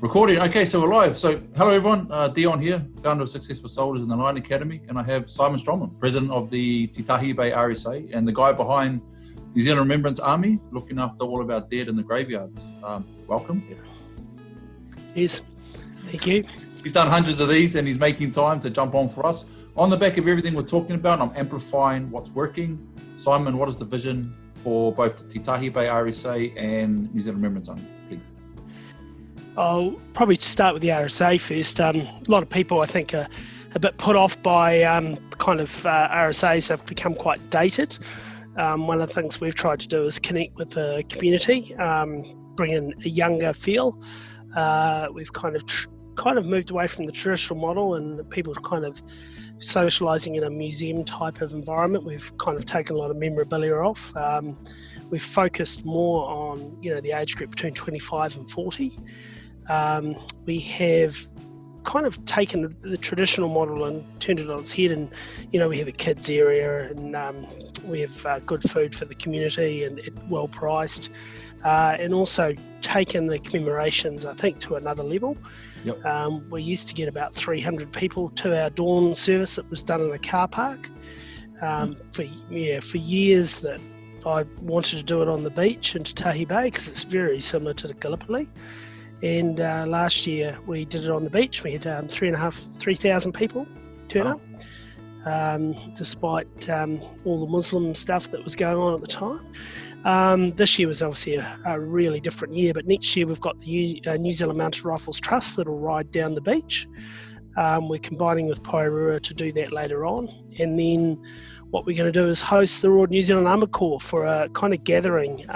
Recording. Okay, so we're live. So, hello everyone. Dion here, founder of Successful Soldiers in the Line Academy, and I have Simon Strombom, president of the Titahi RSA, and the guy behind New Zealand Remembrance Army, looking after all of our dead in the graveyards. Welcome. Yes, thank you. He's done hundreds of these, and he's making time to jump on for us. On the back of everything we're talking about, I'm amplifying what's working. Simon, what is the vision for both the Titahi RSA and New Zealand Remembrance Army, please? I'll probably start with the RSA first. A lot of people, I think, are a bit put off by RSAs have become quite dated. One of the things we've tried to do is connect with the community, bring in a younger feel. We've kind of moved away from the traditional model, and people are kind of socialising in a museum type of environment. We've kind of taken a lot of memorabilia off. We've focused more on the age group between 25 and 40. We have kind of taken the traditional model and turned it on its head, and we have a kids area, and we have good food for the community and well priced, and also taken the commemorations, I think, to another level. Yep. We used to get about 300 people to our dawn service that was done in a car park. For years that I wanted to do it on the beach in Titahi Bay because it's very similar to the Gallipoli. And last year we did it on the beach. We had 3,000 people turn up, despite all the Muslim stuff that was going on at the time. This year was obviously a really different year, but next year we've got the New Zealand Mounted Rifles Trust that'll ride down the beach. We're combining with Pairua to do that later on. And then what we're going to do is host the Royal New Zealand Armoured Corps for a kind of gathering,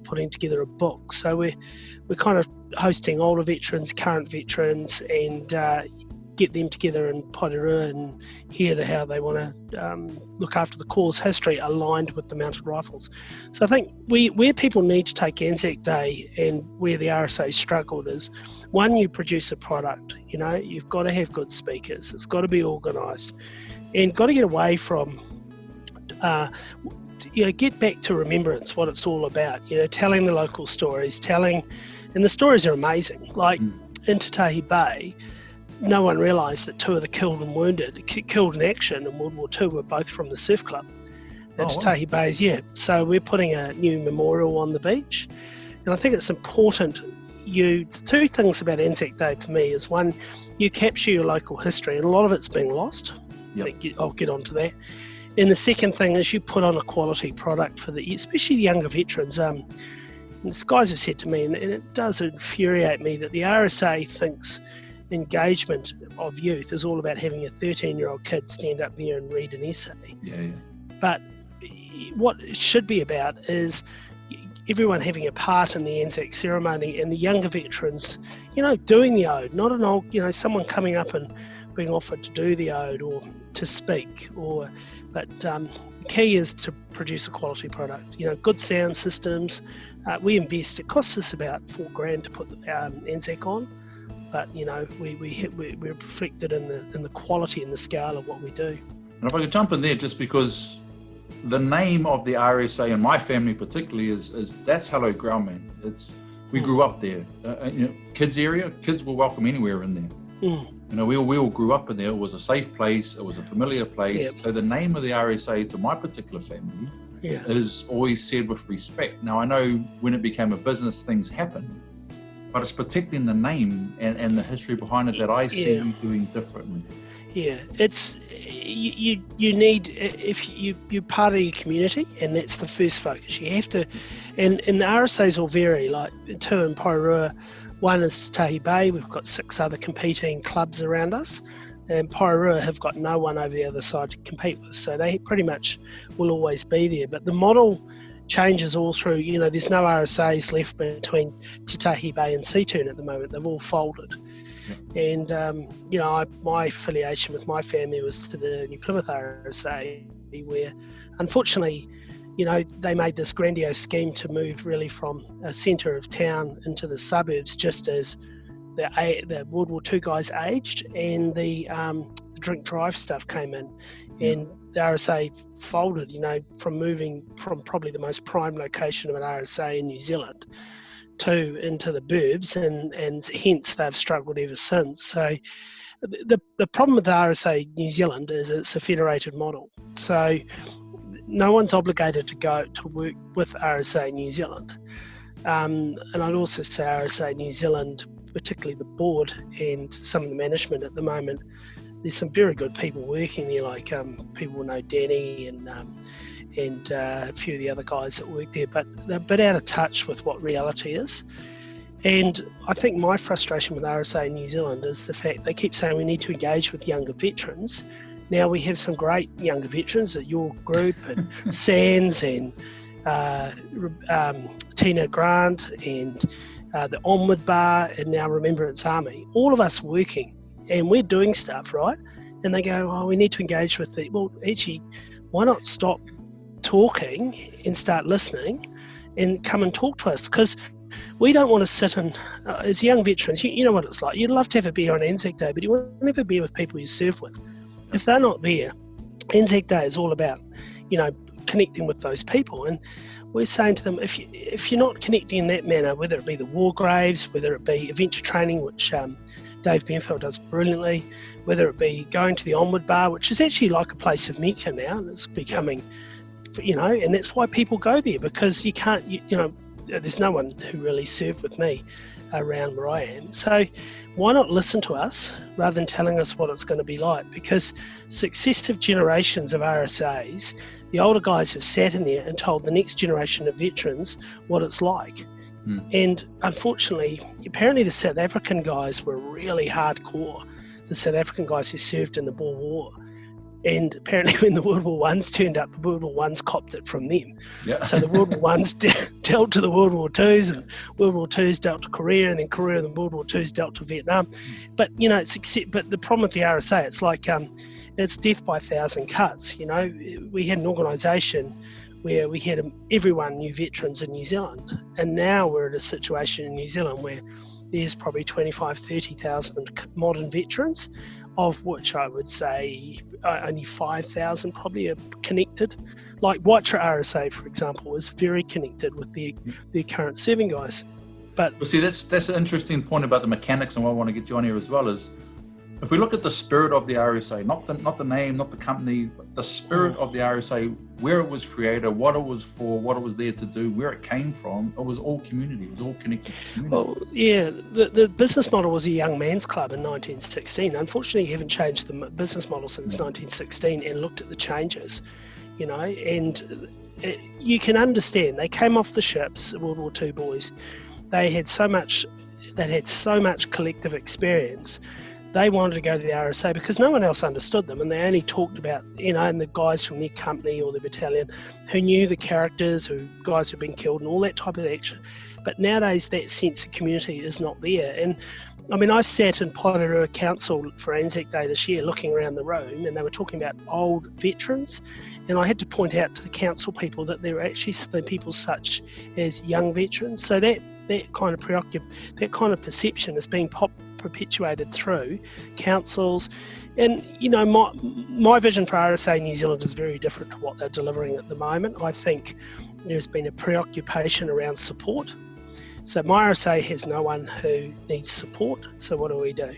putting together a book. So we're kind of hosting older veterans, current veterans, and get them together in Pairua and hear how they want to look after the Corps' history aligned with the Mounted Rifles. So I think where people need to take Anzac Day and where the RSA struggled is, one, you produce a product. You've got to have good speakers. It's got to be organised, and got to get away from get back to remembrance, what it's all about. Telling the local stories, and the stories are amazing. Like in Titahi Bay, no one realised that two of the killed and wounded, killed in action in World War II, were both from the surf club at Titahi Bays. Yeah, so we're putting a new memorial on the beach, and I think it's important. The two things about Anzac Day for me is, one, you capture your local history, and a lot of it's being lost. Yep. I'll get onto that. And the second thing is you put on a quality product for especially the younger veterans. These guys have said to me, and it does infuriate me, that the RSA thinks engagement of youth is all about having a 13-year-old kid stand up there and read an essay. Yeah. But what it should be about is everyone having a part in the Anzac ceremony, and the younger veterans, doing the ode, not an old, someone coming up and being offered to do the ode or to speak, but the key is to produce a quality product. Good sound systems. We invest. It costs us about $4,000 to put Anzac on, but we're reflected in the quality and the scale of what we do. And if I could jump in there, just because the name of the RSA in my family particularly is that's Hello Ground Man. We grew up there. Kids area, kids were welcome anywhere in there. We all grew up in there. It was a safe place. It was a familiar place. Yep. So the name of the RSA to my particular family is always said with respect. Now, I know when it became a business, things happened, but it's protecting the name and the history behind it that I see you doing differently. Yeah, it's you need, if you're part of your community, and that's the first focus. You have to, and the RSAs will vary, like two in Pairua. One is Titahi Bay. We've got 6 other competing clubs around us, and Pairua have got no one over the other side to compete with, so they pretty much will always be there. But the model changes all through. There's no RSAs left between Titahi Bay and Seaturn at the moment. They've all folded. Yep. And my affiliation with my family was to the New Plymouth RSA, where unfortunately they made this grandiose scheme to move really from a centre of town into the suburbs, just as the World War II guys aged and the drink drive stuff came in. And the RSA folded, from moving from probably the most prime location of an RSA in New Zealand too into the burbs, and hence they've struggled ever since. So the problem with the RSA New Zealand is it's a federated model. So no one's obligated to go to work with RSA New Zealand. And I'd also say RSA New Zealand, particularly the board and some of the management at the moment, there's some very good people working there, like people know Danny and a few of the other guys that work there, but they're a bit out of touch with what reality is. And I think my frustration with RSA New Zealand is the fact they keep saying we need to engage with younger veterans. Now we have some great younger veterans at your group, and Sands and Tina Grant and the Onward Bar, and now Remembrance Army, all of us working, and we're doing stuff, right? And they go, oh, we need to engage with the, well, actually, why not stop talking and start listening and come and talk to us? Because we don't want to sit and, as young veterans, you know what it's like. You'd love to have a beer on Anzac Day, but you want to have a beer with people you serve with. If they're not there, Anzac Day is all about, connecting with those people. And we're saying to them, if you're not connecting in that manner, whether it be the war graves, whether it be adventure training, which Dave Benfield does brilliantly, whether it be going to the Onward Bar, which is actually like a place of Mecca now, and it's becoming, and that's why people go there, because you can't, there's no one who really served with me around where I am. So why not listen to us rather than telling us what it's going to be like? Because successive generations of RSAs, the older guys have sat in there and told the next generation of veterans what it's like. And unfortunately, apparently the South African guys were really hardcore, the South African guys who served in the Boer War. And apparently when the World War I's turned up, the World War I's copped it from them. Yeah. So the World War I's dealt to the World War I's, and World War I's dealt to Korea, and then Korea and the World War I's dealt to Vietnam. But, but the problem with the RSA, it's like, it's death by 1,000 cuts. We had an organisation where we had everyone knew veterans in New Zealand. And now we're at a situation in New Zealand where there's probably 25, 30,000 modern veterans, of which I would say only 5,000 probably are connected. Like Waitara RSA, for example, is very connected with their current serving guys. But well, see, that's an interesting point about the mechanics, and what I want to get you on here as well is, if we look at the spirit of the RSA, not the name, not the company, but the spirit of the RSA, where it was created, what it was for, what it was there to do, where it came from, it was all community. It was all connected to community. Well, yeah, the business model was a young man's club in 1916. Unfortunately, you haven't changed the business model since 1916 and looked at the changes, and you can understand. They came off the ships, World War II boys. They had so much collective experience. They wanted to go to the RSA because no one else understood them, and they only talked about, and the guys from their company or the battalion who knew the characters, guys who've been killed and all that type of action. But nowadays that sense of community is not there. And I mean, I sat in Porirua Council for Anzac Day this year looking around the room, and they were talking about old veterans, and I had to point out to the council people that there were actually people such as young veterans. So that kind of perception is being perpetuated through councils. And my vision for RSA New Zealand is very different to what they're delivering at the moment. I think there's been a preoccupation around support. So my RSA has no one who needs support, so what do?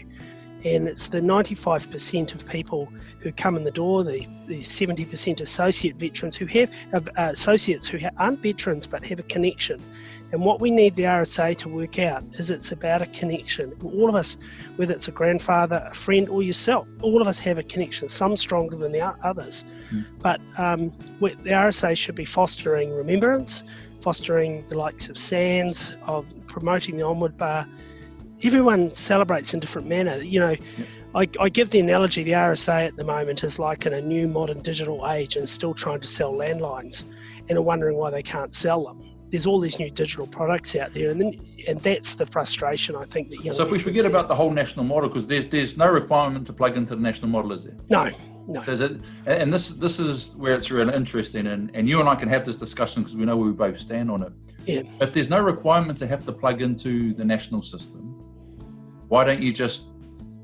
And it's the 95% of people who come in the door, the 70% associate veterans who have associates who aren't veterans but have a connection. And what we need the RSA to work out is it's about a connection. All of us, whether it's a grandfather, a friend, or yourself, all of us have a connection, some stronger than the others. But the RSA should be fostering remembrance, fostering the likes of Sands, of promoting the Onward Bar. Everyone celebrates in a different manner. I give the analogy, the RSA at the moment is like in a new modern digital age and still trying to sell landlines and are wondering why they can't sell them. There's all these new digital products out there, and that's the frustration, I think. So if we forget about the whole national model, because there's no requirement to plug into the national model, is there? No. And this is where it's really interesting, and you and I can have this discussion because we know where we both stand on it. Yeah. If there's no requirement to have to plug into the national system, why don't you just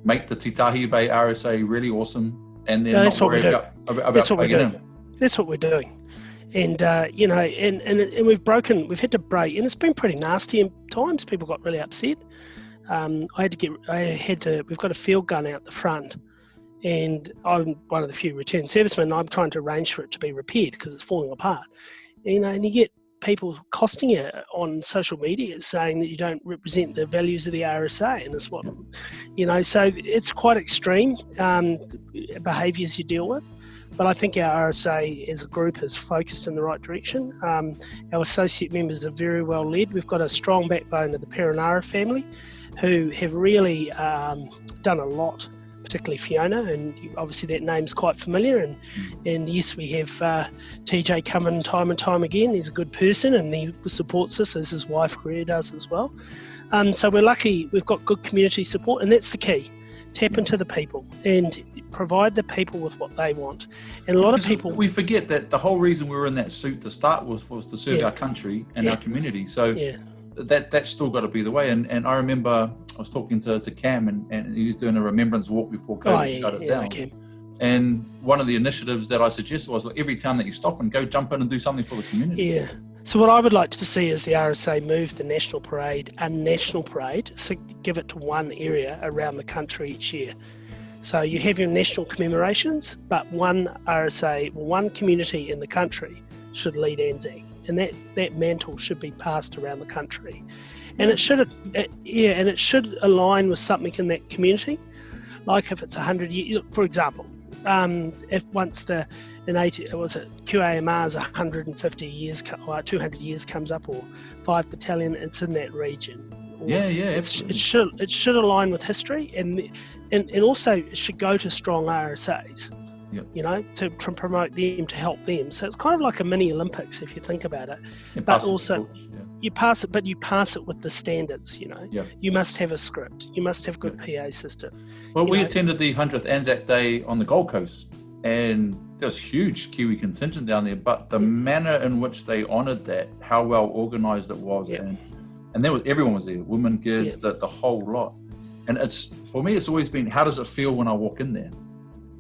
make the Titahi Bay RSA really awesome, and then not worry about that's what we're doing. in? That's what we're doing. And and we've had to break, and it's been pretty nasty in times. People got really upset. We've got a field gun out the front, and I'm one of the few returned servicemen. I'm trying to arrange for it to be repaired because it's falling apart. And you get people costing you on social media saying that you don't represent the values of the RSA, and it's what, so it's quite extreme behaviours you deal with. But I think our RSA as a group is focused in the right direction. Our associate members are very well led. We've got a strong backbone of the Perenara family, who have really done a lot, particularly Fiona, and obviously that name's quite familiar. And yes, we have TJ coming time and time again. He's a good person and he supports us, as his wife Greer does as well. So we're lucky we've got good community support, and that's the key. Tap into the people and provide the people with what they want. And a lot of people... We forget that the whole reason we were in that suit to start with was to serve our country and our community. So that's still got to be the way. And I remember I was talking to Cam, and he was doing a remembrance walk before COVID shut it down. Okay. And one of the initiatives that I suggested was, like, every town that you stop and go jump in and do something for the community. Yeah. So what I would like to see is the RSA move the national parade, a national parade, so give it to one area around the country each year. So you have your national commemorations, but one RSA, one community in the country should lead Anzac, and that mantle should be passed around the country, and it should align with something in that community. Like if it's 100 years, for example, if once QAMR's 150 years or 200 years comes up, or 5 battalion, it's in that region. It should align with history, and also it should go to strong RSAs. To promote them, to help them. So it's kind of like a mini Olympics if you think about it. But also, you pass it with the standards. You must have a script. You must have good PA system. Well, we attended the 100th Anzac Day on the Gold Coast, and there was huge Kiwi contingent down there. But the manner in which they honoured that, how well organised it was, and everyone was there, women, kids, the whole lot. And for me, it's always been, how does it feel when I walk in there?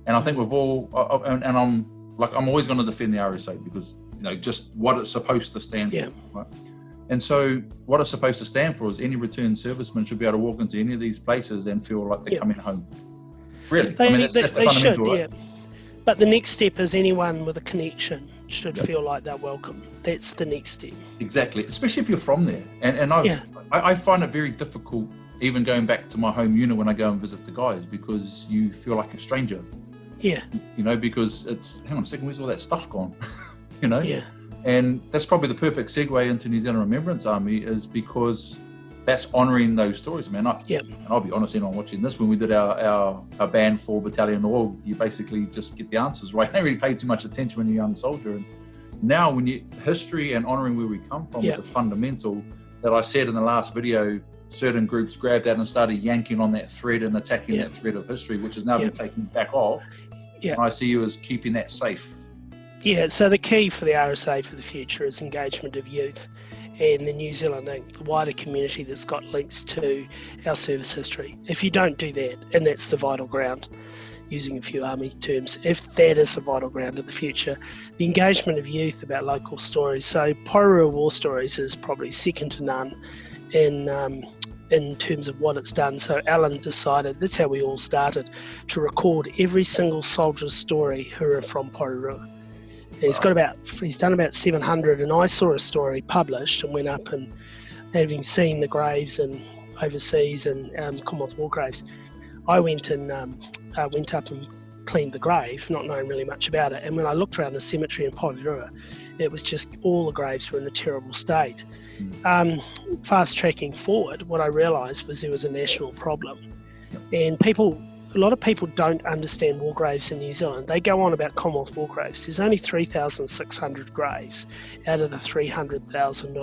And I think we've all, and I'm always going to defend the RSA because, just what it's supposed to stand for. Right? And so what it's supposed to stand for is any returned serviceman should be able to walk into any of these places and feel like they're coming home. Really? That's the fundamental, right? But the next step is anyone with a connection should feel like they're welcome. That's the next step. Exactly, especially if you're from there. And I find it very difficult, even going back to my home unit when I go and visit the guys, because you feel like a stranger. Yeah. Because it's, hang on a second, where's all that stuff gone? Yeah. And that's probably the perfect segue into New Zealand Remembrance Army, is because that's honouring those stories, man. And I'll be honest, I'm watching this, when we did our band for Battalion Oil, you basically just get the answers right. You don't really pay too much attention when you're a young soldier. And now when history and honouring where we come from is a fundamental that I said in the last video. Certain groups grabbed that and started yanking on that thread and attacking that thread of history, which has now been taken back off. And I see you as keeping that safe. Yeah, so the key for the RSA for the future is engagement of youth and the New Zealand Inc., the wider community that's got links to our service history. If you don't do that, and that's the vital ground, using a few army terms, if that is the vital ground of the future, the engagement of youth about local stories. So Porirua War Stories is probably second to none in terms of what it's done. So Alan decided, that's how we all started, to record every single soldier's story who are from Porirua. He's done about 700, and I saw a story published and went up, and having seen the graves and overseas and Commonwealth War graves, I went up and cleaned the grave, not knowing really much about it. And when I looked around the cemetery in Porirua, it was just all the graves were in a terrible state. Fast tracking forward, what I realised was there was a national problem, and a lot of people don't understand war graves in New Zealand. They go on about Commonwealth war graves. There's only 3,600 graves out of the 300,000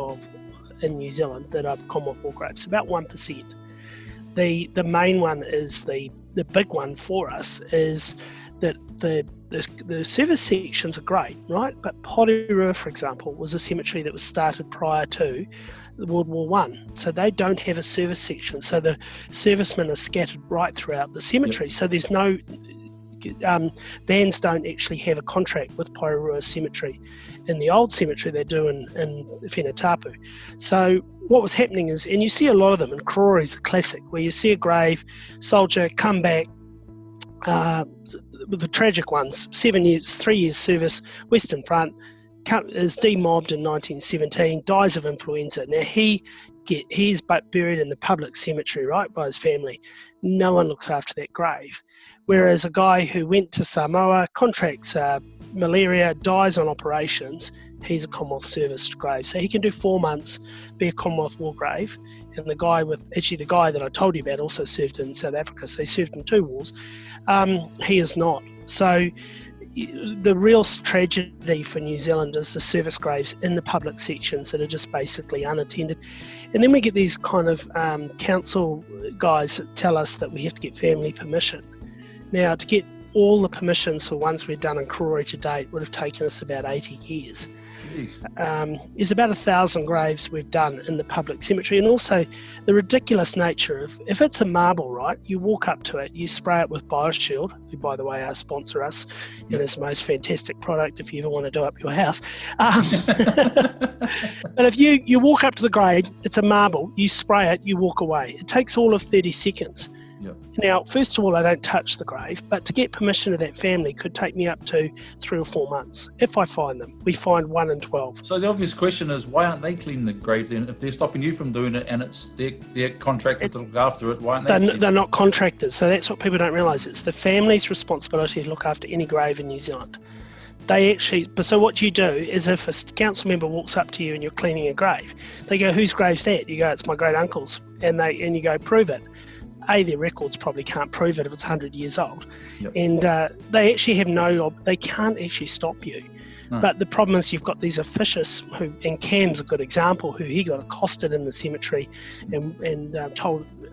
in New Zealand that are Commonwealth war graves, about 1%. The main one is the big one for us is that the service sections are great, right? But Porirua, for example, was a cemetery that was started prior to World War I. So they don't have a service section. So the servicemen are scattered right throughout the cemetery. So there's no Vans don't actually have a contract with Porirua Cemetery. In the old cemetery, they do in Whenetapu. So what was happening is, and you see a lot of them, and Karori's a classic, where you see a grave, soldier, come back, with the tragic ones, 3 years service, Western Front, is demobbed in 1917, dies of influenza. Now he's buried in the public cemetery, right, by his family. No one looks after that grave. Whereas a guy who went to Samoa, contracts malaria, dies on operations, he's a Commonwealth service grave. So he can do 4 months, be a Commonwealth war grave. And the guy that I told you about also served in South Africa, so he served in 2 wars. He is not. So the real tragedy for New Zealand is the service graves in the public sections that are just basically unattended. And then we get these kind of council guys that tell us that we have to get family permission. Now, to get all the permissions for ones we've done in Karori to date would have taken us about 80 years. There's about 1,000 graves we've done in the public cemetery, and also the ridiculous nature of, if it's a marble, right, you walk up to it, you spray it with BioShield, who by the way sponsor us, and is the most fantastic product if you ever want to do up your house. But if you walk up to the grave, it's a marble, you spray it, you walk away. It takes all of 30 seconds. Yep. Now, first of all, I don't touch the grave, but to get permission of that family could take me up to 3 or 4 months if I find them. We find 1 in 12. So the obvious question is, why aren't they cleaning the grave then? If they're stopping you from doing it and it's their contracted to look after it, why aren't they? They're not contractors, so that's what people don't realise. It's the family's responsibility to look after any grave in New Zealand. So what you do is, if a council member walks up to you and you're cleaning a grave, they go, "Whose grave's that?" You go, "It's my great uncle's," and you go, "Prove it." Their records probably can't prove it if it's 100 years old. Yep. And they actually they can't actually stop you. No. But the problem is you've got these officious and Cam's a good example, who he got accosted in the cemetery and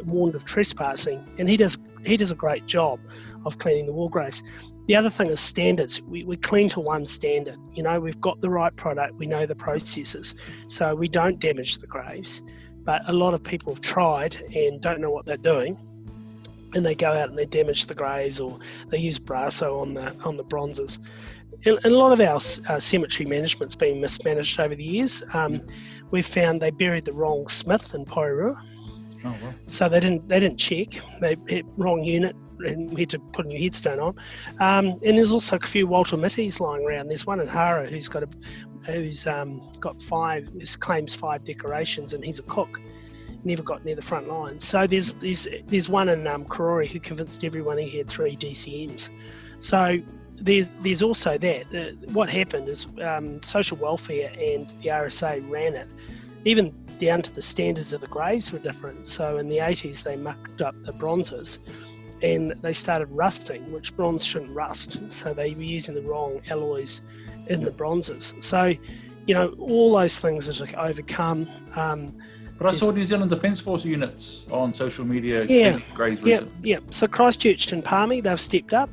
warned of trespassing. And he does a great job of cleaning the war graves. The other thing is standards. We clean to one standard. You know, we've got the right product. We know the processes. So we don't damage the graves. But a lot of people have tried and don't know what they're doing, and they go out and they damage the graves, or they use brasso on the bronzes. And a lot of our cemetery management's been mismanaged over the years. We've found they buried the wrong smith in Porirua. Oh, wow. So they didn't check. They hit wrong unit, and we had to put a new headstone on. And there's also a few Walter Mitties lying around. There's one in Hara who's got 5 decorations, and he's a cook. Never got near the front line. So there's one in Karori who convinced everyone he had 3 DCMs. So there's also that. What happened is social welfare and the RSA ran it, even down to the standards of the graves were different. So in the 80s they mucked up the bronzes, and they started rusting, which bronze shouldn't rust. So they were using the wrong alloys in the bronzes. So, you know, all those things are to overcome. But I saw New Zealand Defence Force units on social media. Graves recently. Yeah. So Christchurch and Palmy, they've stepped up.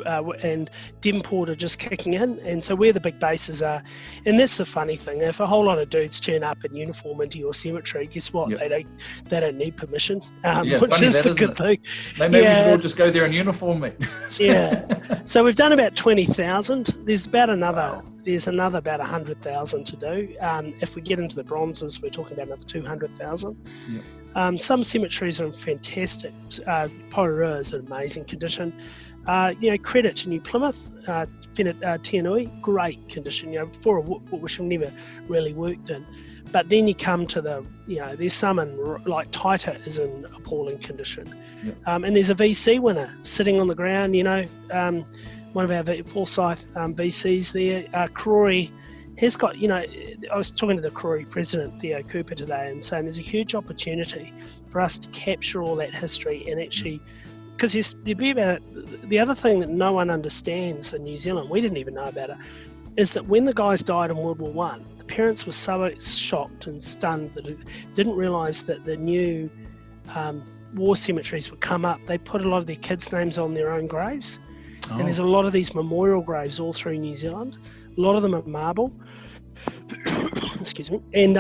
And Devonport are just kicking in, and so where the big bases are. And that's the funny thing, if a whole lot of dudes turn up in uniform into your cemetery, guess what? They don't need permission, which is the good thing. Maybe we should all just go there in uniform, mate. So we've done about 20,000. There's about another 100,000 to do. If we get into the bronzes, we're talking about another 200,000. Some cemeteries are in fantastic. Porirua is in amazing condition. Credit to New Plymouth, Tianui, great condition. For which I've never really worked in. But then you come to there's some like Titahi is in appalling condition. And there's a VC winner sitting on the ground, one of our Forsyth VCs there. Karori has got, I was talking to the Karori president, Theo Cooper, today, and saying there's a huge opportunity for us to capture all that history and actually, because the other thing that no one understands in New Zealand, we didn't even know about it, is that when the guys died in World War One, the parents were so shocked and stunned that they didn't realise that the new war cemeteries would come up. They put a lot of their kids' names on their own graves. And there's a lot of these memorial graves all through New Zealand. A lot of them are marble. Excuse me. And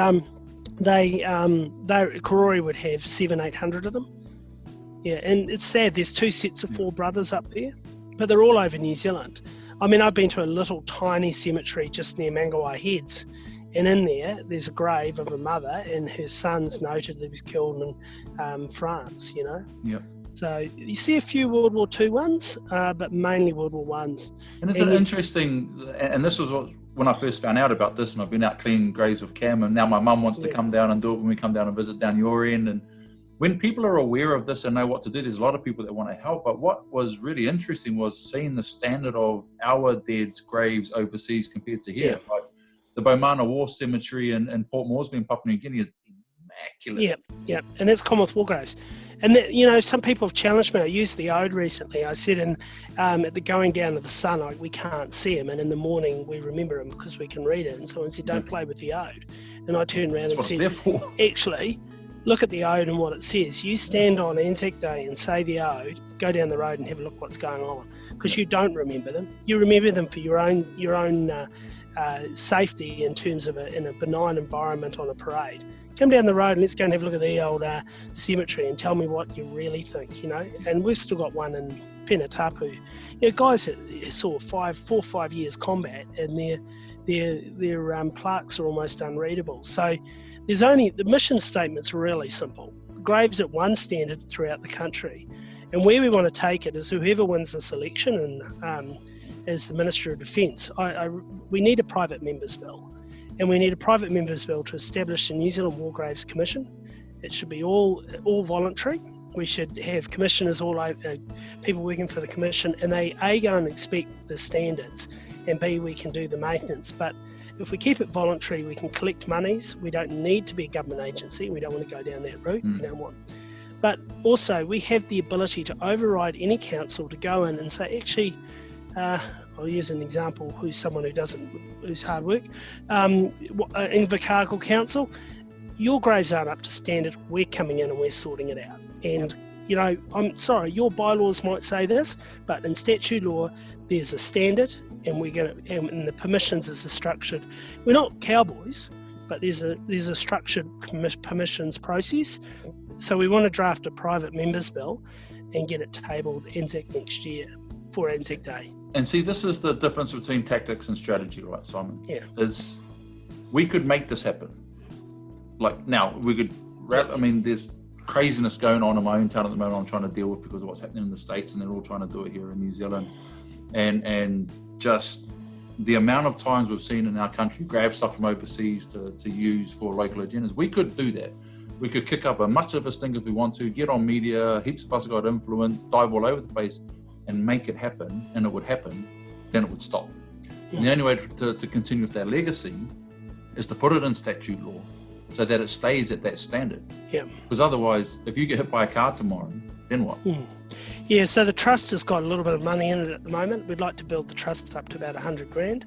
Karori would have 700-800 of them. Yeah, and it's sad. There's 2 sets of 4 brothers up there. but they're all over New Zealand. I mean, I've been to a little tiny cemetery just near Mangawai Heads, and in there's a grave of a mother, and her son's noted that he was killed in France, you know. Yep. So you see a few World War II ones, but mainly World War Ones. And it's interesting, and this was when I first found out about this, and I've been out cleaning graves with Cam, and now my mum wants to come down and do it when we come down and visit down your end. And when people are aware of this and know what to do, there's a lot of people that want to help. But what was really interesting was seeing the standard of our dead's graves overseas compared to here. Like the Bomana War Cemetery in Port Moresby in Papua New Guinea is immaculate. Yeah, and that's Commonwealth War Graves. And that, you know, some people have challenged me. I used the ode recently. I said at the going down of the sun, we can't see him, and in the morning we remember him because we can read it. And someone said, don't play with the ode. And I turned around and said, actually, look at the ode and what it says. You stand on Anzac Day and say the ode, go down the road and have a look what's going on, because you don't remember them. You remember them for your own safety in terms of in a benign environment on a parade. Come down the road and let's go and have a look at the old cemetery and tell me what you really think, you know. And we've still got one in Penatapu. You know, guys that saw 4 or 5 years combat, and their plaques are almost unreadable. So the mission statement's really simple. Graves at one standard throughout the country. And where we want to take it is whoever wins this election and as the Minister of Defence, we need a private members bill. And we need a private members bill to establish a New Zealand War Graves Commission. It should be all voluntary. We should have commissioners all over, people working for the commission, and they A, go and inspect the standards, and B, we can do the maintenance. But if we keep it voluntary, we can collect monies. We don't need to be a government agency. We don't want to go down that route. We don't want. But also, we have the ability to override any council to go in and say, actually, I'll use an example who's someone who's hard work. Invercargill Council, your graves aren't up to standard. We're coming in and we're sorting it out. And, you know, I'm sorry, your bylaws might say this, but in statute law, there's a standard, and and the permissions is a structured. We're not cowboys, but there's a structured permissions process. So we want to draft a private members bill and get it tabled Anzac next year for Anzac Day. And see, this is the difference between tactics and strategy, right, Simon? Yeah. Is we could make this happen. Like now, we could. I mean, there's craziness going on in my own town at the moment. I'm trying to deal with because of what's happening in the States, and they're all trying to do it here in New Zealand. And just the amount of times we've seen in our country grab stuff from overseas to use for local agendas. We could do that. We could kick up a much of a stink if we want to, get on media, heaps of us got influence, dive all over the place, and make it happen, and it would happen, then it would stop. Yeah. And the only way to continue with that legacy is to put it in statute law so that it stays at that standard. Yeah. Because otherwise, if you get hit by a car tomorrow, then what? Yeah, so the trust has got a little bit of money in it at the moment. We'd like to build the trust up to about 100 grand,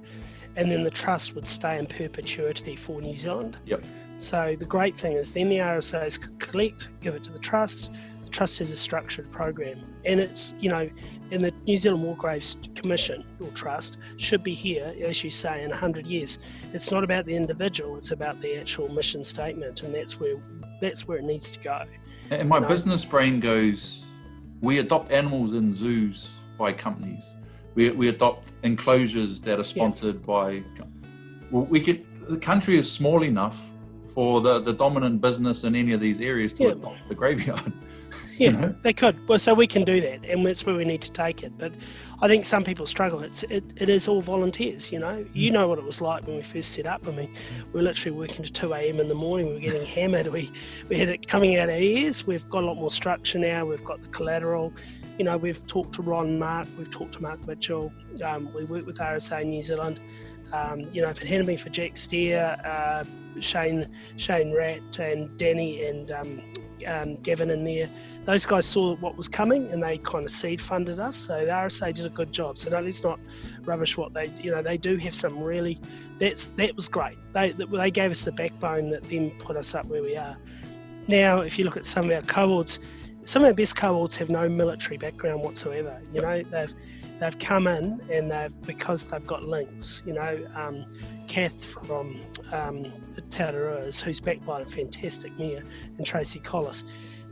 and then the trust would stay in perpetuity for New Zealand. Yep. So the great thing is then the RSAs could collect, give it to the trust. The trust has a structured program, and it's, you know, in the New Zealand War Graves Commission or Trust should be here, as you say, in 100 years. It's not about the individual; it's about the actual mission statement, and that's where it needs to go. And my business brain goes, we adopt animals in zoos by companies. We adopt enclosures that are sponsored by. Well, the country is small enough for the dominant business in any of these areas to adopt the graveyard. Yeah, you know? They could. Well, so we can do that, and that's where we need to take it. But I think some people struggle. It is all volunteers, you know. You know what it was like when we first set up. I mean, we were literally working to 2 a.m. in the morning. We were getting hammered. We had it coming out our ears. We've got a lot more structure now. We've got the collateral. You know, we've talked to Ron Mark. We've talked to Mark Mitchell. We work with RSA New Zealand. You know, if it hadn't been for Jack Steer, Shane Ratt and Danny and Gavin in there, those guys saw what was coming and they kind of seed funded us. So the RSA did a good job. So let's not rubbish what they do have some really, that was great. They gave us the backbone that then put us up where we are. Now, if you look at some of our cohorts, some of our best cohorts have no military background whatsoever. You know, they've come in and because they've got links. You know, Kath from Titahi, who's backed by a fantastic mayor, and Tracy Collis,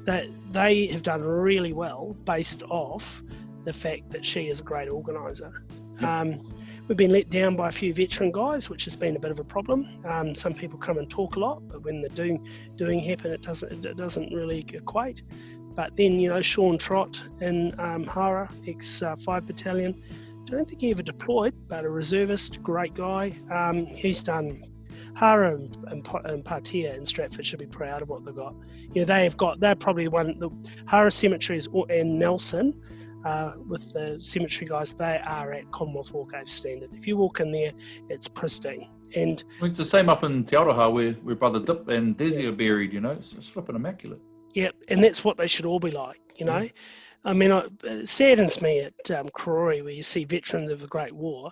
that they have done really well based off the fact that she is a great organiser. We've been let down by a few veteran guys, which has been a bit of a problem. Some people come and talk a lot, but when the doing happen, it doesn't really equate. But then, you know, Sean Trott in Hara, ex-5 Battalion, I don't think he ever deployed, but a reservist, great guy. He's done Hara and Patea and Stratford should be proud of what they've got. You know, they're probably the Hara cemeteries and Nelson, with the cemetery guys, they are at Commonwealth War Cave standard. If you walk in there, it's pristine. And it's the same up in Te Aroha where Brother Dip and Desi are buried, you know, it's flipping immaculate. Yeah, and that's what they should all be like, you know. I mean, it saddens me at Karori, where you see veterans of the Great War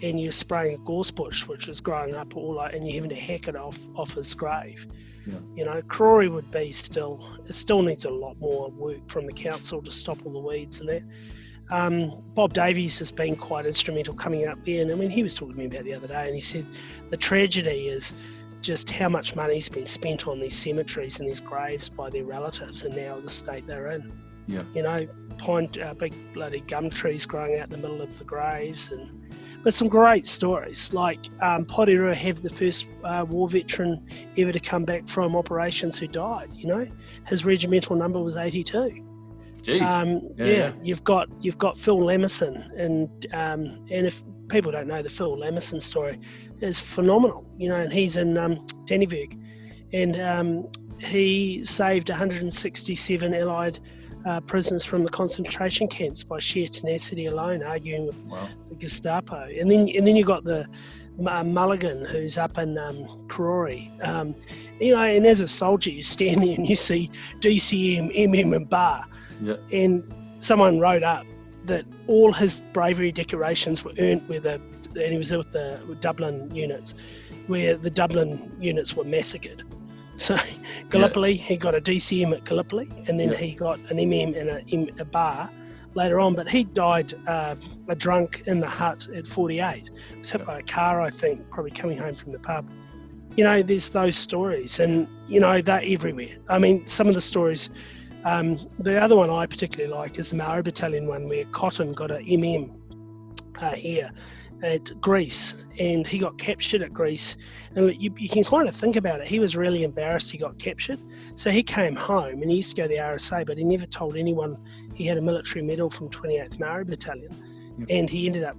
and you're spraying a gorse bush, which is growing up and you're having to hack it off his grave. Yeah. You know, Karori would be it still needs a lot more work from the council to stop all the weeds and that. Bob Davies has been quite instrumental coming up there, and I mean, he was talking to me about the other day, and he said the tragedy is just how much money's been spent on these cemeteries and these graves by their relatives, and now the state they're in. Yeah. You know, big bloody gum trees growing out in the middle of the graves, but some great stories. Like Porirua have the first war veteran ever to come back from operations who died. You know, his regimental number was 82. Jeez. You've got Phil Lamison, and if people don't know the Phil Lamison story, is phenomenal. You know, and he's in Dannevirke, and he saved 167 Allied prisoners from the concentration camps by sheer tenacity alone, arguing with the Gestapo. And then you got the Mulligan, who's up in Karori. You know, and as a soldier, you stand there and you see DCM, MM, and Bar. Yeah. And someone wrote up that all his bravery decorations were earned and he was with the Dublin units, where the Dublin units were massacred. So Gallipoli, he got a DCM at Gallipoli, and then he got an MM and a Bar later on. But he died a drunk in the hut at 48. He was hit by a car, I think, probably coming home from the pub. You know, there's those stories, and, you know, they're everywhere. I mean, some of the stories, the other one I particularly like is the Maori Battalion one, where Cotton got an MM here at Greece, and he got captured at Greece. And you can kind of think about it. He was really embarrassed he got captured. So he came home, and he used to go to the RSA, but he never told anyone he had a military medal from 28th Maori Battalion. Yep. And he ended up,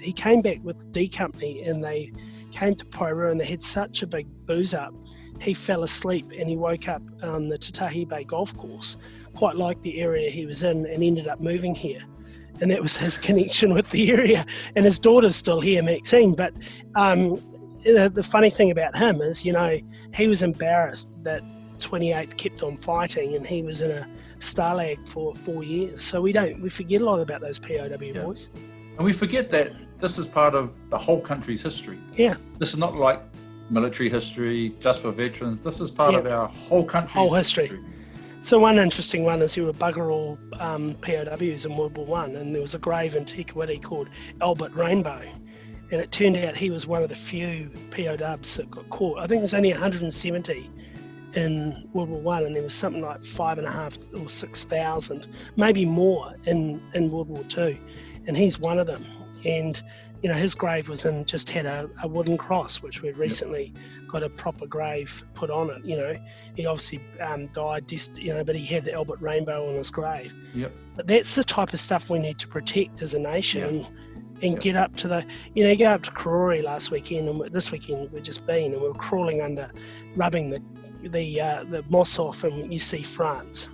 he came back with D Company, and they came to Porirua, and they had such a big booze up. He fell asleep, and he woke up on the Titahi Bay golf course, quite like the area he was in, and ended up moving here. And that was his connection with the area. And his daughter's still here, Maxine. But the funny thing about him is, you know, he was embarrassed that 28th kept on fighting, and he was in a Stalag for 4 years. So we forget a lot about those POW boys. And we forget that this is part of the whole country's history. Yeah. This is not like military history just for veterans. This is part of our whole country's history. So one interesting one is there were bugger all POWs in World War I, and there was a grave in Tikawiti called Albert Rainbow, and it turned out he was one of the few POWs that got caught. I think there was only 170 in World War I, and there was something like 5,500 or 6,000, maybe more in World War II, and he's one of them. And you know, his grave just had a wooden cross, which we've recently got a proper grave put on it. You know, he obviously died, you know, but he had Albert Rainbow on his grave. Yep. But that's the type of stuff we need to protect as a nation, and get up to you go up to Karori last weekend, and this weekend we've just been, and we're crawling under, rubbing the moss off, and you see France.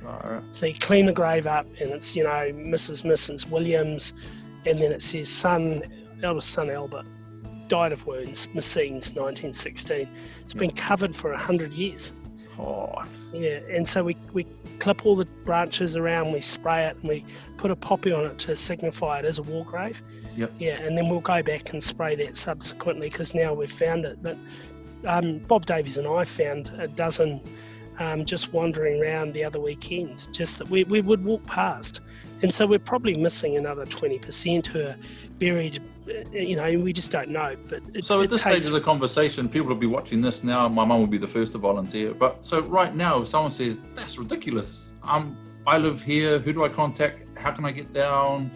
Right. So you clean the grave up, and it's, you know, Mrs. Williams. And then it says eldest son Albert, died of wounds, Messines, 1916. It's been covered for 100 years. Oh. Yeah, and so we clip all the branches around, we spray it, and we put a poppy on it to signify it as a war grave. Yep. Yeah, and then we'll go back and spray that subsequently, because now we've found it. But Bob Davies and I found a dozen just wandering around the other weekend, just that we would walk past. And so we're probably missing another 20% who are buried, you know, we just don't know. But at this stage of the conversation, people will be watching this now. My mum will be the first to volunteer. But so right now, if someone says, that's ridiculous, I live here. Who do I contact? How can I get down?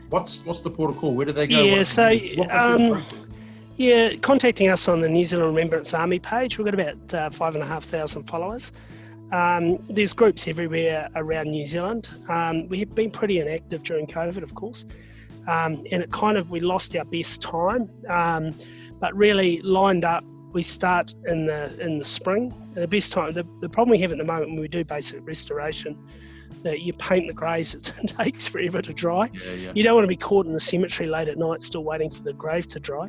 What's the port of call? Where do they go? Yeah, so Process? contacting us on the New Zealand Remembrance Army page. We've got about 5,500 followers. There's groups everywhere around New Zealand. We have been pretty inactive during COVID, of course, and we lost our best time. But really lined up, we start in the spring. The best time. The problem we have at the moment when we do basic restoration, that you paint the graves, it takes forever to dry. Yeah. You don't want to be caught in the cemetery late at night still waiting for the grave to dry.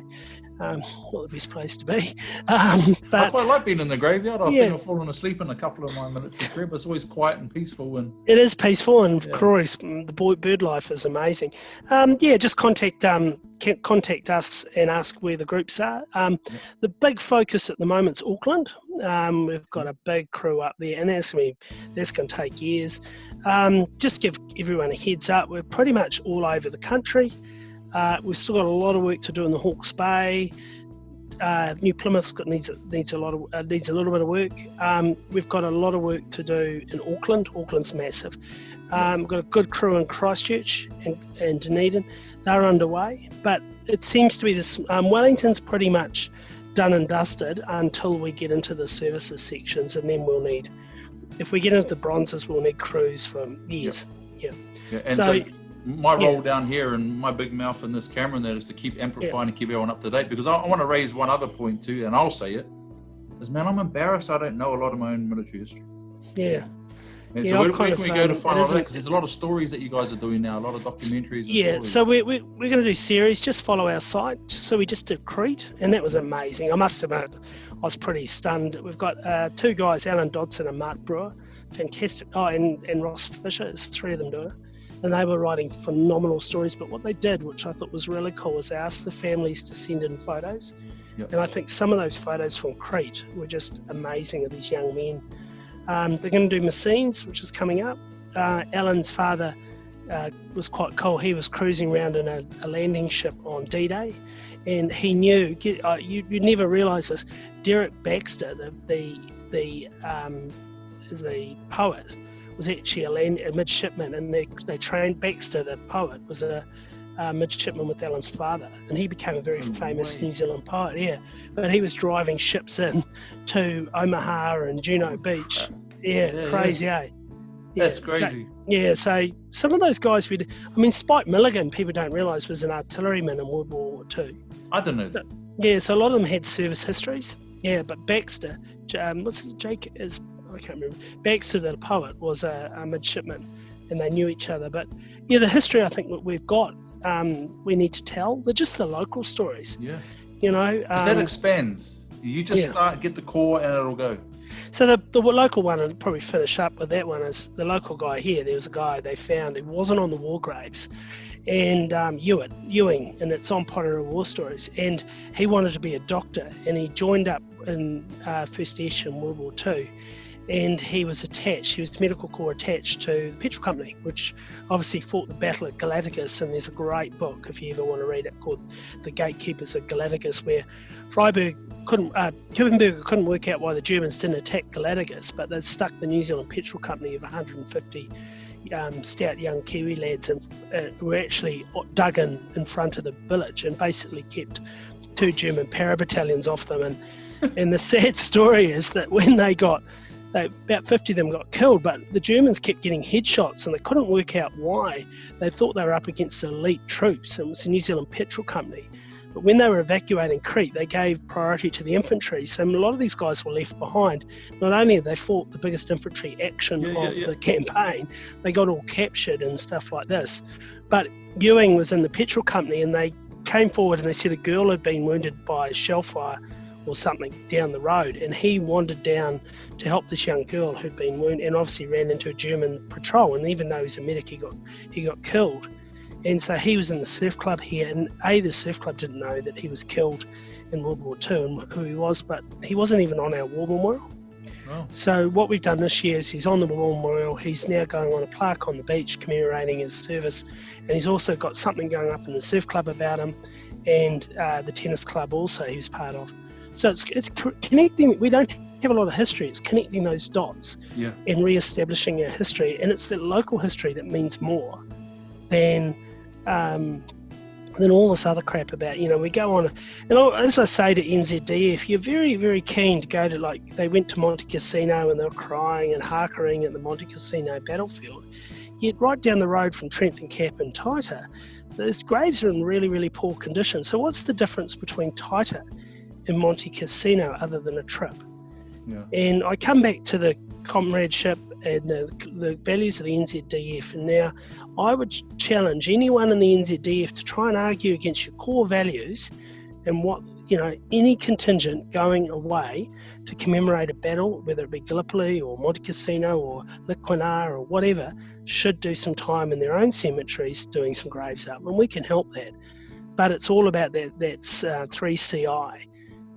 Not the best place to be. But I quite like being in the graveyard. I think I've fallen asleep in a couple of my military career, but it's always quiet and peaceful. And it is peaceful, and Croy's, the bird life is amazing. Just contact us and ask where the groups are. The big focus at the moment is Auckland. We've got a big crew up there, and that's going to take years. Just give everyone a heads up. We're pretty much all over the country. We've still got a lot of work to do in the Hawke's Bay. New Plymouth needs a little bit of work. We've got a lot of work to do in Auckland. Auckland's massive. We've got a good crew in Christchurch and Dunedin. They're underway, but it seems to be this. Wellington's pretty much done and dusted until we get into the services sections, and then we'll need. If we get into the bronzes, we'll need crews for years. Yeah. And so my role down here and my big mouth in this camera and that is to keep amplifying and keep everyone up to date, because I want to raise one other point too, and I'll say it, is I'm embarrassed I don't know a lot of my own military history. Yeah. And so where can we go to find all that? Because there's a lot of stories that you guys are doing now, a lot of documentaries and stories. So we're going to do series. Just follow our site. So we just did Crete, and that was amazing. I must admit, I was pretty stunned. We've got two guys, Alan Dodson and Mark Brewer, fantastic. Oh, and Ross Fisher, there's three of them doing it. And they were writing phenomenal stories. But what they did, which I thought was really cool, was they asked the families to send in photos. And I think some of those photos from Crete were just amazing of these young men. They're going to do Messines, which is coming up. Alan's father was quite cool. He was cruising around in a landing ship on D-Day, and he knew, you never realise this, Derek Baxter, the poet, was actually a midshipman, and they trained Baxter, the poet, was a midshipman with Alan's father, and he became a very famous New Zealand poet. But he was driving ships in to Omaha and Juno Beach. Crazy. That's crazy. So some of those guys, Spike Milligan, people don't realise, was an artilleryman in World War II. I don't know that. So a lot of them had service histories. But Baxter, I can't remember. Baxter, the poet, was a midshipman, and they knew each other. But the history I think that we've got, we need to tell. They're just the local stories. That expands. You just get the core and it'll go. So the local one, and probably finish up with that one, is the local guy here. There was a guy they found who wasn't on the war graves, and Ewing, and it's on Potter War Stories. And he wanted to be a doctor, and he joined up in First Air in World War II. And he was medical corps attached to the petrol company, which obviously fought the Battle of Galacticus. And there's a great book, if you ever want to read it, called The Gatekeepers of Galacticus, where Kubenberger couldn't work out why the Germans didn't attack Galacticus, but they stuck the New Zealand Petrol Company of 150 stout young Kiwi lads and were actually dug in front of the village and basically kept 2 German para-battalions off them. And the sad story is that when about 50 of them got killed, but the Germans kept getting headshots and they couldn't work out why. They thought they were up against elite troops, and it was the New Zealand Petrol Company. But when they were evacuating Crete, they gave priority to the infantry. So a lot of these guys were left behind. Not only did they fought the biggest infantry action of the campaign, they got all captured and stuff like this. But Ewing was in the Petrol Company, and they came forward and they said a girl had been wounded by shell fire or something down the road, and he wandered down to help this young girl who'd been wounded, and obviously ran into a German patrol, and even though he's a medic, he got killed. And so he was in the surf club here, and the surf club didn't know that he was killed in World War II and who he was, but he wasn't even on our war memorial. Oh. So what we've done this year is he's on the war memorial. He's now going on a plaque on the beach commemorating his service, and he's also got something going up in the surf club about him, and the tennis club also he was part of. So it's connecting. We don't have a lot of history. It's connecting those dots and re-establishing our history, and it's the local history that means more than all this other crap about, we go on, and as I say to NZDF, you're very, very keen to go to, like, they went to Monte Cassino and they were crying and harkering at the Monte Cassino battlefield. Yet right down the road from Trentham Cap and Titahi, those graves are in really, really poor condition. So what's the difference between Titahi and Monte Cassino other than a trip? Yeah. And I come back to the comradeship and the values of the NZDF. And now I would challenge anyone in the NZDF to try and argue against your core values and what, any contingent going away to commemorate a battle, whether it be Gallipoli or Monte Cassino or Liquinar or whatever, should do some time in their own cemeteries doing some graves up. And we can help that. But it's all about that's 3CI.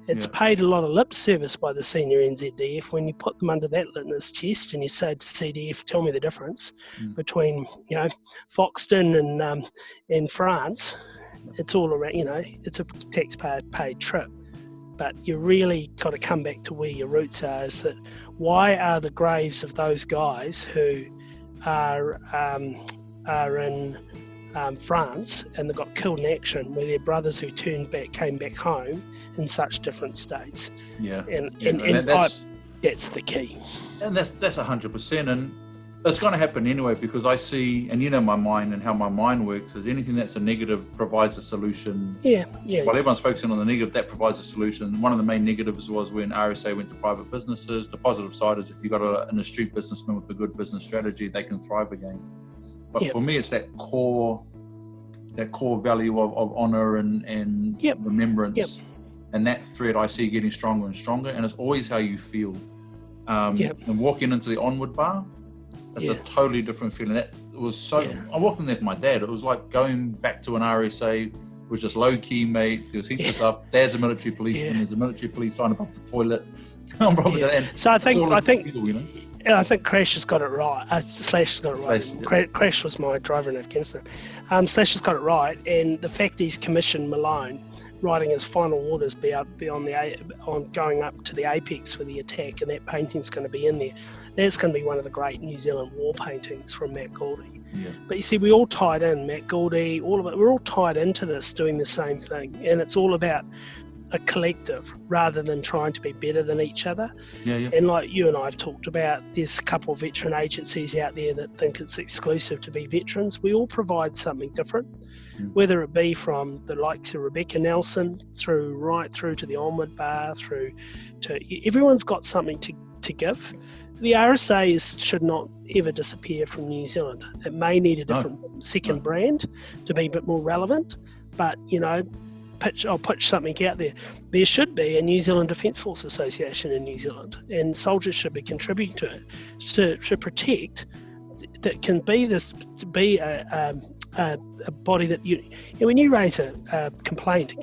It's paid a lot of lip service by the senior NZDF when you put them under that litmus test and you say to CDF, tell me the difference between, Foxton and France. It's all around, it's a taxpayer paid trip. But you really got to come back to where your roots are, is that why are the graves of those guys who are in France and they got killed in action, where their brothers who came back home in such different states? That's the key. And that's 100%, and it's going to happen anyway, because I see, and my mind and how my mind works, is anything that's a negative provides a solution. While everyone's focusing on the negative, that provides a solution. One of the main negatives was when RSA went to private businesses. The positive side is if you've got an astute businessman with a good business strategy, they can thrive again. But for me, it's that core value of honor and remembrance. And that thread I see getting stronger and stronger, and it's always how you feel. And walking into the Onward bar, it's a totally different feeling. That was so. I walked in there with my dad. It was like going back to an RSA. It was just low key, mate. There was heaps of stuff. Dad's a military policeman. There's a military police sign above the toilet. I'm probably that. So I think people, I think Crash has got it right. Slash has got it right. Crash was my driver in Afghanistan. Slash has got it right, and the fact he's commissioned Malone writing his final orders on going up to the apex for the attack, and that painting's going to be in there. That's going to be one of the great New Zealand war paintings from Matt Goldie. But you see, we all tied in, Matt Goldie, all of it, we're all tied into this doing the same thing, and it's all about a collective rather than trying to be better than each other. And like you and I have talked about, there's a couple of veteran agencies out there that think it's exclusive to be veterans. We all provide something different, whether it be from the likes of Rebecca Nelson right through to the Onward Bar, through to everyone's got something to give. The RSA should not ever disappear from New Zealand. It may need a different second brand to be a bit more relevant, but I'll pitch something out there. There should be a New Zealand Defence Force Association in New Zealand, and soldiers should be contributing to it to protect. That can be a body that when you raise a complaint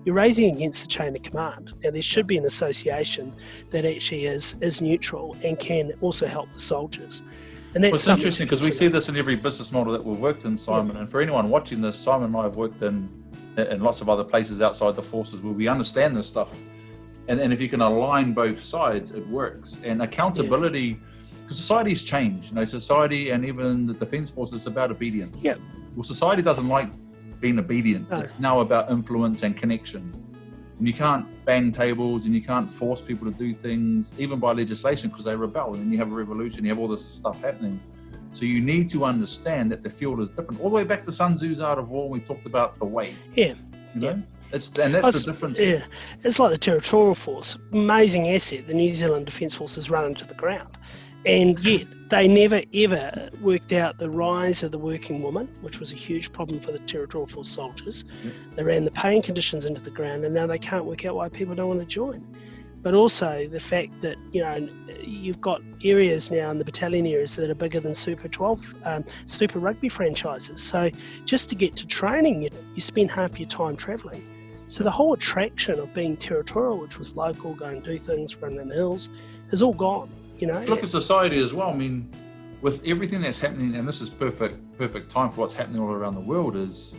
you're raising against the chain of command. Now there should be an association that actually is neutral and can also help the soldiers. And that's interesting, because we see this in every business model that we've worked in, Simon. And for anyone watching this, Simon and I have worked in lots of other places outside the forces where we understand this stuff. And if you can align both sides, it works. And accountability, because society's changed. Society and even the Defence Force is about obedience. Well, society doesn't like being obedient. It's now about influence and connection. And you can't bang tables and you can't force people to do things, even by legislation, because they rebel. And then you have a revolution, you have all this stuff happening. So you need to understand that the field is different. All the way back to Sun Tzu's Art of War, we talked about the way. That's the difference. It's like the territorial force, amazing asset. The New Zealand Defence Force has run into the ground, and yet they never ever worked out the rise of the working woman, which was a huge problem for the territorial force soldiers. They ran the paying conditions into the ground, and now they can't work out why people don't want to join. But also the fact that you've got areas now in the battalion areas that are bigger than Super 12, Super Rugby franchises. So just to get to training, you spend half your time travelling. So the whole attraction of being territorial, which was local, go and do things, run around the hills, is all gone. Look at society as well. I mean, with everything that's happening, and this is perfect time for what's happening all around the world, is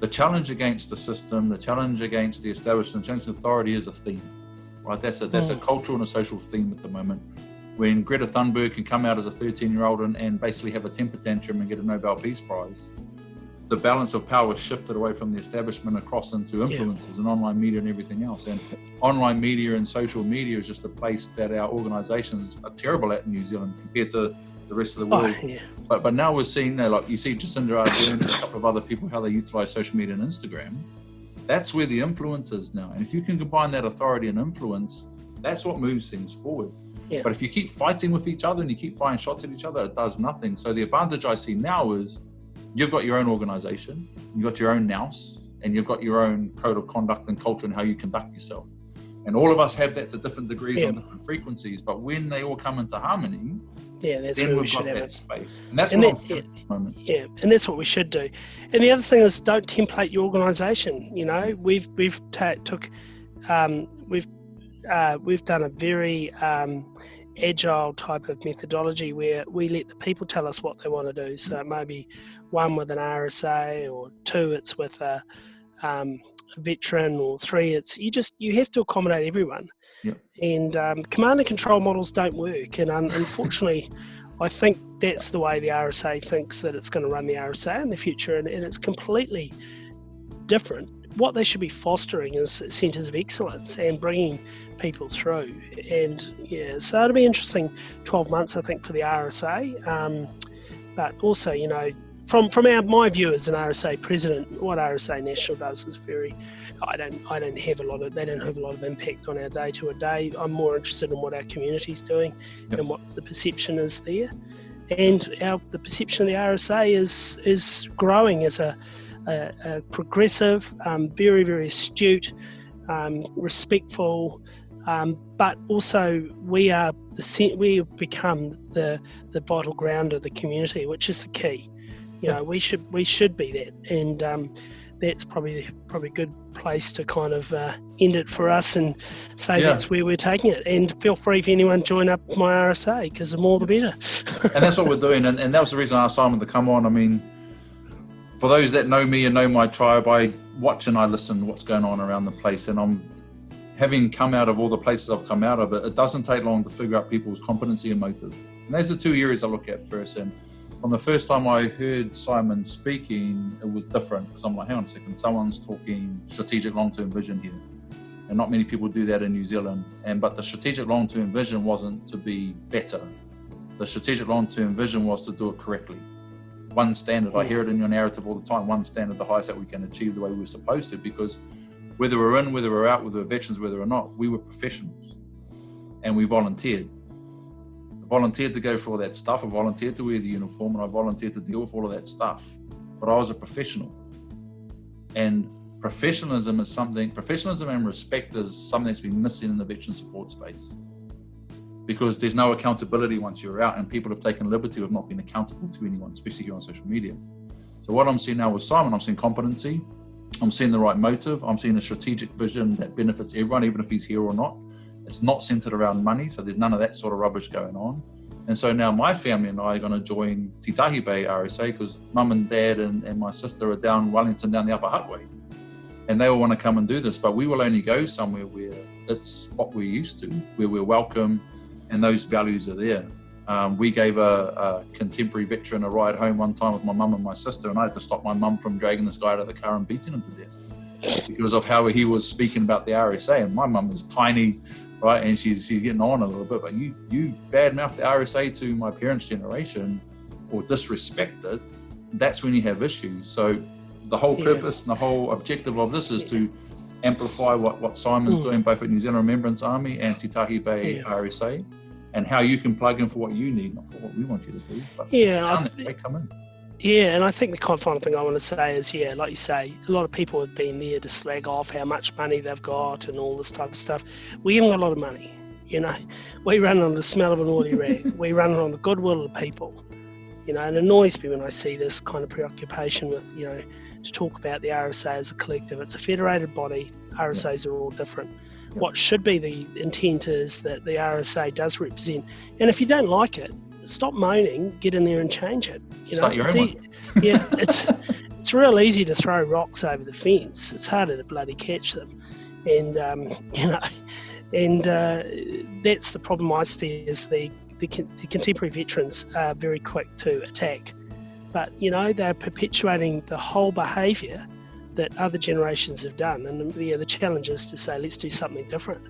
the challenge against the system, the challenge against the establishment, the challenge against authority is a theme. right? That's a cultural and a social theme at the moment. When Greta Thunberg can come out as a 13-year-old and basically have a temper tantrum and get a Nobel Peace Prize, the balance of power shifted away from the establishment across into influencers and online media and everything else. And online media and social media is just a place that our organisations are terrible at in New Zealand compared to the rest of the world. But now we're seeing, like you see Jacinda Ardern and a couple of other people, how they utilise social media and Instagram. That's where the influence is now. And if you can combine that authority and influence, that's what moves things forward. Yeah. But if you keep fighting with each other and you keep firing shots at each other, it does nothing. So the advantage I see now is you've got your own organization, you've got your own nous, and you've got your own code of conduct and culture and how you conduct yourself. And all of us have that to different degrees on different frequencies. But when they all come into harmony, that's then where we've got that it. Space. And that's what I'm feeling at the moment. Yeah, and that's what we should do. And the other thing is, don't template your organisation. You know, we've done a very agile type of methodology where we let the people tell us what they want to do. So it may be 1 with an RSA, or 2 it's with a veteran, or 3 it's you have to accommodate everyone. And command and control models don't work, and unfortunately I think that's the way the RSA thinks that it's going to run the RSA in the future, and it's completely different. What they should be fostering is centres of excellence and bringing people through. And so it'll be interesting 12 months, I think, for the RSA. But also, you know, from my view as an RSA president, what RSA National does is they don't have a lot of impact on our day to day. I'm more interested in what our community's doing and what the perception is there. And the perception of the RSA is growing as a progressive, very, very astute, respectful, but also we have become the vital ground of the community, which is the key. You know, we should be that, and that's probably a good place to kind of end it for us and say that's where we're taking it. And feel free if anyone join up my RSA, because the more the better. And that's what we're doing, and that was the reason I asked Simon to come on. I mean, for those that know me and know my tribe, I watch and I listen to what's going on around the place, and I'm having come out of all the places I've come out of, it doesn't take long to figure out people's competency and motive. And those are 2 areas I look at first. And from the first time I heard Simon speaking, it was different, because I'm like, hang on a second, someone's talking strategic long-term vision here. And not many people do that in New Zealand. But the strategic long-term vision wasn't to be better. The strategic long-term vision was to do it correctly. One standard, I hear it in your narrative all the time, one standard, the highest that we can achieve the way we're supposed to, because whether we're in, whether we're out, whether we're veterans, whether or not, we were professionals and we volunteered. I volunteered to go for all that stuff. I volunteered to wear the uniform, and I volunteered to deal with all of that stuff. But I was a professional. And professionalism and respect is something that's been missing in the veteran support space. Because there's no accountability once you're out, and people have taken liberty with not being accountable to anyone, especially here on social media. So what I'm seeing now with Simon, I'm seeing competency, I'm seeing the right motive, I'm seeing a strategic vision that benefits everyone, even if he's here or not. It's not centered around money, so there's none of that sort of rubbish going on. And so now my family and I are going to join Titahi Bay RSA, because mum and dad and my sister are down Wellington, down the Upper Huttway. And they all want to come and do this, but we will only go somewhere where it's what we're used to, where we're welcome, and those values are there. We gave a contemporary veteran a ride home one time with my mum and my sister, and I had to stop my mum from dragging this guy out of the car and beating him to death because of how he was speaking about the RSA. And my mum is tiny, right, and she's getting on a little bit, but you badmouth the RSA to my parents' generation or disrespect it, that's when you have issues. So the whole purpose and the whole objective of this is to amplify what Simon's doing, both at New Zealand Remembrance Army and Titahi Bay RSA, and how you can plug in for what you need, not for what we want you to do. But they come in. Yeah, and I think the kind of final thing I want to say is, like you say, a lot of people have been there to slag off how much money they've got and all this type of stuff. We haven't got a lot of money, you know. We run on the smell of an oily rag. We run on the goodwill of people, you know. And it annoys me when I see this kind of preoccupation with, you know, to talk about the RSA as a collective. It's a federated body. RSAs are all different. What should be the intent is that the RSA does represent, and if you don't like it, stop moaning, get in there and change it. Start your own one. It's real easy to throw rocks over the fence. It's harder to bloody catch them. And, you know, And that's the problem I see, is the contemporary veterans are very quick to attack. But, they're perpetuating the whole behaviour that other generations have done. And the challenge is to say, let's do something different.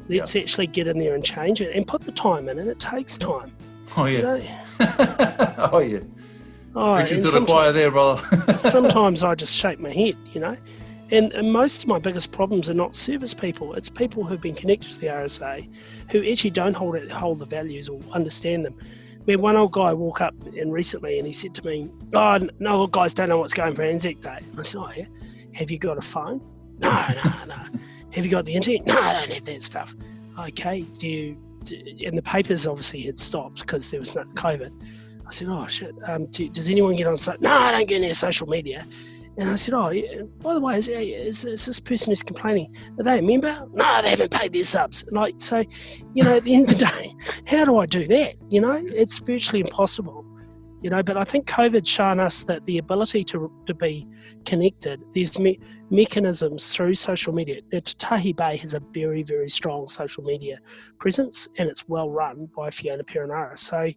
Let's actually get in there and change it and put the time in, and it takes time. Oh, yeah. Oh, yeah. Oh, preaching to the choir there, brother. Sometimes I just shake my head, And most of my biggest problems are not service people. It's people who've been connected to the RSA who actually don't hold the values or understand them. We had one old guy walk up recently and he said to me, "Oh, no, guys don't know what's going for Anzac Day." And I said, "Oh, yeah. Have you got a phone?" No. Have you got the internet? No, I don't have that stuff. Okay. And the papers obviously had stopped because there was no COVID. I said, "Oh, shit. Does anyone get on? No, I don't get any social media." And I said, "Oh, yeah, by the way, is this person who's complaining, are they a member?" "No, they haven't paid their subs." So, at the end of the day, how do I do that? It's virtually impossible. But I think COVID's shown us that the ability to be connected, there's mechanisms through social media. Titahi Bay has a very, very strong social media presence, and it's well run by Fiona Perenara. So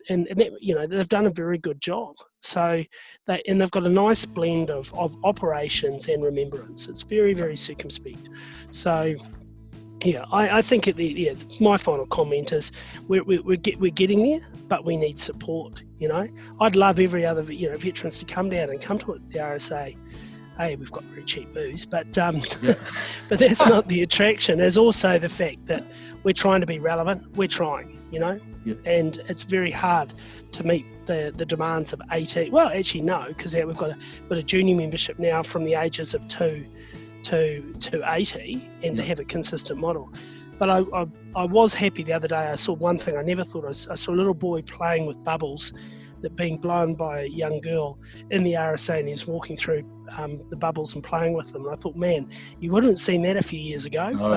they've done a very good job. So they've got a nice blend of operations and remembrance. It's very, very circumspect. So yeah, I think my final comment is we're getting there, but we need support. I'd love every other veterans to come down and come to the RSA. Hey, we've got very cheap booze, but but that's not the attraction. There's also the fact that we're trying to be relevant. We're trying, and it's very hard to meet the demands of 18. Well, actually no, because we've got a junior membership now from the ages of 2 to 80, and to have a consistent model. But I was happy the other day. I saw one thing I never thought. I saw a little boy playing with bubbles that being blown by a young girl in the RSA, and he was walking through the bubbles and playing with them. And I thought, man, you wouldn't have seen that a few years ago. No.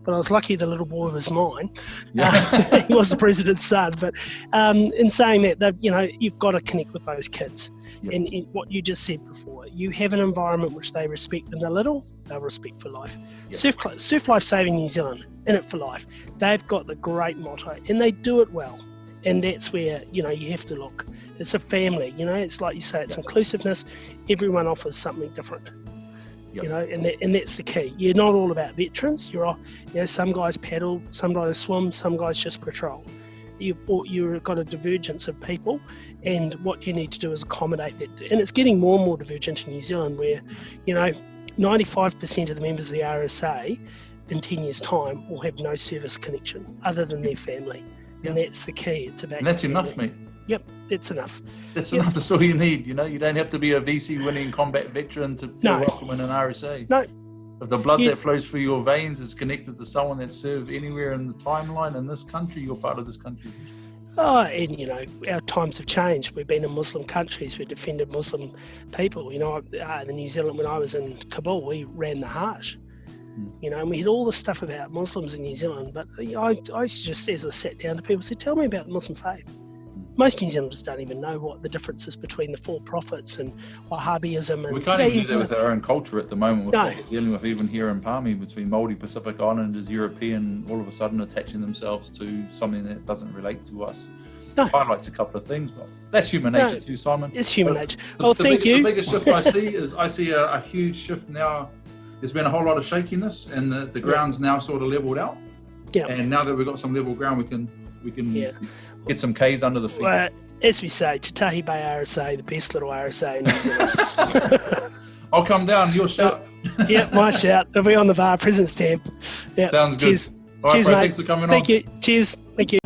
But I was lucky the little boy was mine. Yeah. He was the president's son. But in saying that, you've got to connect with those kids. Yep. And what you just said before, you have an environment which they respect when they're little, they'll respect for life. Yep. Surf Life Saving New Zealand, in it for life. They've got the great motto, and they do it well. And that's where, you have to look. It's a family, it's like you say, it's inclusiveness. Everyone offers something different, yep. And that's the key. You're not all about veterans. Some guys paddle, some guys swim, some guys just patrol. You've got a divergence of people, and what you need to do is accommodate that. And it's getting more and more divergent in New Zealand, where, 95% of the members of the RSA in 10 years' time will have no service connection other than their family. Yep. And that's the key. It's about. And that's enough, mate. Yep, that's enough. That's enough. That's all you need. You don't have to be a VC winning combat veteran to feel welcome in an RSA. No. If the blood that flows through your veins is connected to someone that served anywhere in the timeline in this country, you're part of this country. Oh, and our times have changed. We've been in Muslim countries. We've defended Muslim people. In New Zealand, when I was in Kabul, we ran the Hajj. And we had all this stuff about Muslims in New Zealand, but I used to just, as I sat down to people, said, "Tell me about the Muslim faith." Most New Zealanders don't even know what the difference is between the four prophets and Wahhabism. And we can't even do that with our own culture at the moment. With what we're dealing with even here in Palmy, between Māori, Pacific Islanders, European, all of a sudden attaching themselves to something that doesn't relate to us. Highlights a couple of things, but that's human nature too, Simon. It's human nature. Thank you. The biggest shift I see a huge shift now. There's been a whole lot of shakiness, and the ground's now sort of leveled out. Yeah. And now that we've got some level ground, we can get some K's under the feet. Well, as we say, Titahi Bay RSA, the best little RSA in New Zealand. I'll come down. Your shout. Yeah, my shout. It'll be on the VAR President's tab. Yeah. Sounds good. Cheers. All right, Cheers, bro, mate. Thanks for coming on. Thank you. Cheers. Thank you.